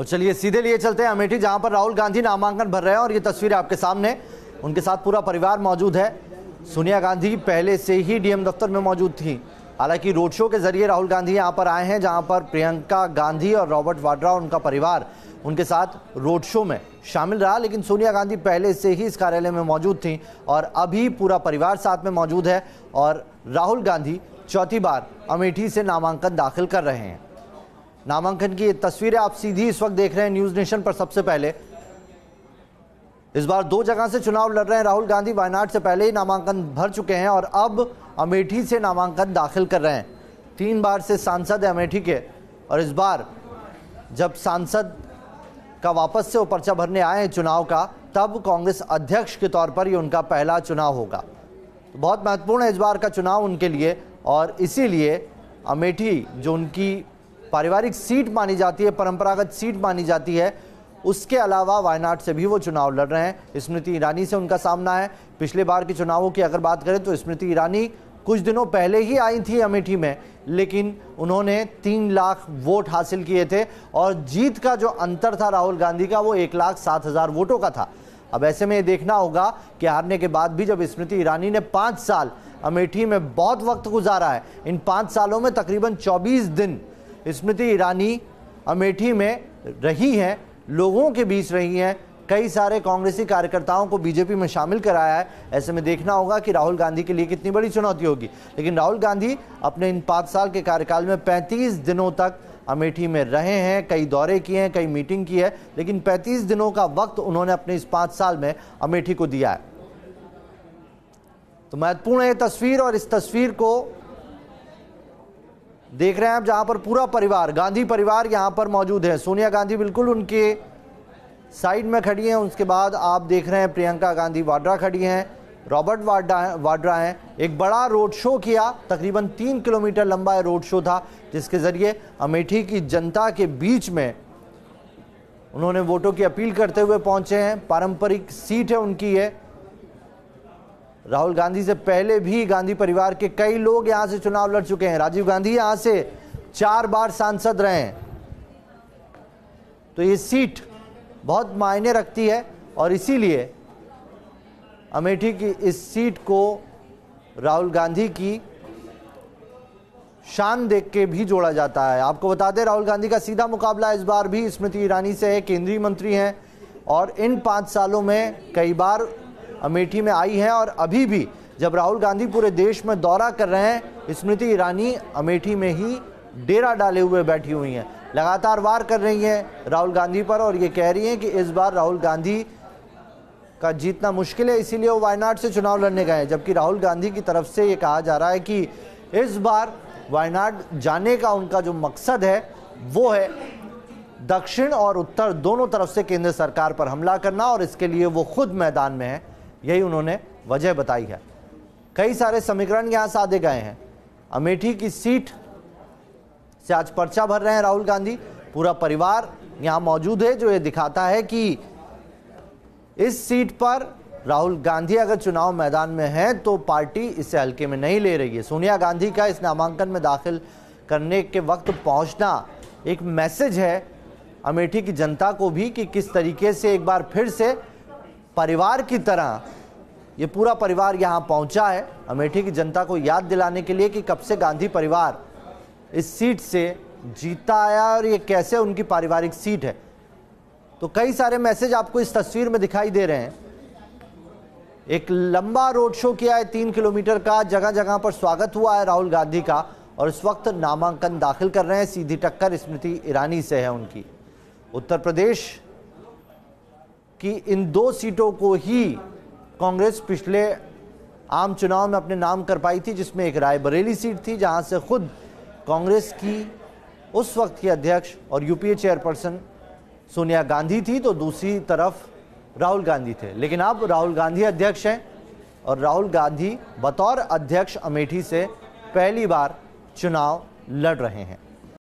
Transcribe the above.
और चलिए सीधे लिए चलते हैं अमेठी, जहां पर राहुल गांधी नामांकन भर रहे हैं और ये तस्वीर आपके सामने, उनके साथ पूरा परिवार मौजूद है। सोनिया गांधी पहले से ही डीएम दफ्तर में मौजूद थी। हालांकि रोड शो के जरिए राहुल गांधी यहां पर आए हैं, जहां पर प्रियंका गांधी और रॉबर्ट वाड्रा और उनका परिवार उनके साथ रोड शो में शामिल रहा। लेकिन सोनिया गांधी पहले से ही इस कार्यालय में मौजूद थी और अभी पूरा परिवार साथ में मौजूद है और राहुल गांधी चौथी बार अमेठी से नामांकन दाखिल कर रहे हैं। नामांकन की तस्वीरें आप सीधी इस वक्त देख रहे हैं न्यूज नेशन पर। सबसे पहले इस बार 2 जगह से चुनाव लड़ रहे हैं राहुल गांधी। वायनाड से पहले ही नामांकन भर चुके हैं और अब अमेठी से नामांकन दाखिल कर रहे हैं। 3 बार से सांसद है अमेठी के और इस बार जब सांसद का वापस से वो पर्चा भरने आए हैं चुनाव का, तब कांग्रेस अध्यक्ष के तौर पर ये उनका पहला चुनाव होगा। तो बहुत महत्वपूर्ण है इस बार का चुनाव उनके लिए और इसीलिए अमेठी जो उनकी पारिवारिक सीट मानी जाती है, परंपरागत सीट मानी जाती है, उसके अलावा वायनाड से भी वो चुनाव लड़ रहे हैं। स्मृति ईरानी से उनका सामना है। पिछले बार के चुनावों की अगर बात करें तो स्मृति ईरानी कुछ दिनों पहले ही आई थी अमेठी में, लेकिन उन्होंने 3 लाख वोट हासिल किए थे और जीत का जो अंतर था राहुल गांधी का वो 1,07,000 वोटों का था। अब ऐसे में ये देखना होगा कि हारने के बाद भी जब स्मृति ईरानी ने 5 साल अमेठी में बहुत वक्त गुजारा है, इन 5 सालों में तकरीबन 24 दिन स्मृति ईरानी अमेठी में रही हैं, लोगों के बीच रही हैं, कई सारे कांग्रेसी कार्यकर्ताओं को बीजेपी में शामिल कराया है। ऐसे में देखना होगा कि राहुल गांधी के लिए कितनी बड़ी चुनौती होगी। लेकिन राहुल गांधी अपने इन 5 साल के कार्यकाल में 35 दिनों तक अमेठी में रहे हैं, कई दौरे किए हैं, कई मीटिंग की है, लेकिन 35 दिनों का वक्त उन्होंने अपने इस 5 साल में अमेठी को दिया है। तो महत्वपूर्ण है तस्वीर और इस तस्वीर को देख रहे हैं आप, जहां पर पूरा परिवार, गांधी परिवार यहां पर मौजूद है। सोनिया गांधी बिल्कुल उनके साइड में खड़ी हैं। उसके बाद आप देख रहे हैं प्रियंका गांधी वाड्रा खड़ी हैं, रॉबर्ट वाड्रा हैं। एक बड़ा रोड शो किया, तकरीबन 3 किलोमीटर लंबा रोड शो था, जिसके जरिए अमेठी की जनता के बीच में उन्होंने वोटों की अपील करते हुए पहुंचे हैं। पारंपरिक सीट है उनकी है। राहुल गांधी से पहले भी गांधी परिवार के कई लोग यहां से चुनाव लड़ चुके हैं। राजीव गांधी यहां से 4 बार सांसद रहे हैं। तो ये सीट बहुत मायने रखती है और इसीलिए अमेठी की इस सीट को राहुल गांधी की शान देख के भी जोड़ा जाता है। आपको बता दें राहुल गांधी का सीधा मुकाबला इस बार भी स्मृति ईरानी से है, केंद्रीय मंत्री हैं और इन 5 सालों में कई बार अमेठी में आई हैं और अभी भी जब राहुल गांधी पूरे देश में दौरा कर रहे हैं, स्मृति ईरानी अमेठी में ही डेरा डाले हुए बैठी हुई हैं, लगातार वार कर रही हैं राहुल गांधी पर और ये कह रही हैं कि इस बार राहुल गांधी का जीतना मुश्किल है, इसीलिए वो वायनाड से चुनाव लड़ने गए हैं। जबकि राहुल गांधी की तरफ से ये कहा जा रहा है कि इस बार वायनाड जाने का उनका जो मकसद है वो है दक्षिण और उत्तर दोनों तरफ से केंद्र सरकार पर हमला करना और इसके लिए वो खुद मैदान में है, यही उन्होंने वजह बताई है। कई सारे समीकरण यहां साधे गए हैं। अमेठी की सीट से आज पर्चा भर रहे हैं राहुल गांधी, पूरा परिवार यहां मौजूद है, जो ये दिखाता है कि इस सीट पर राहुल गांधी अगर चुनाव मैदान में है तो पार्टी इसे हल्के में नहीं ले रही है। सोनिया गांधी का इस नामांकन में दाखिल करने के वक्त पहुंचना एक मैसेज है अमेठी की जनता को भी कि किस तरीके से एक बार फिर से परिवार की तरह ये पूरा परिवार यहां पहुंचा है, अमेठी की जनता को याद दिलाने के लिए कि कब से गांधी परिवार इस सीट से जीता आया और ये कैसे उनकी पारिवारिक सीट है। तो कई सारे मैसेज आपको इस तस्वीर में दिखाई दे रहे हैं। एक लंबा रोड शो किया है 3 किलोमीटर का, जगह जगह पर स्वागत हुआ है राहुल गांधी का और इस वक्त नामांकन दाखिल कर रहे हैं। सीधी टक्कर स्मृति ईरानी से है उनकी। उत्तर प्रदेश कि इन 2 सीटों को ही कांग्रेस पिछले आम चुनाव में अपने नाम कर पाई थी, जिसमें एक रायबरेली सीट थी जहां से खुद कांग्रेस की उस वक्त की अध्यक्ष और यूपीए चेयरपर्सन सोनिया गांधी थी, तो दूसरी तरफ राहुल गांधी थे। लेकिन अब राहुल गांधी अध्यक्ष हैं और राहुल गांधी बतौर अध्यक्ष अमेठी से पहली बार चुनाव लड़ रहे हैं।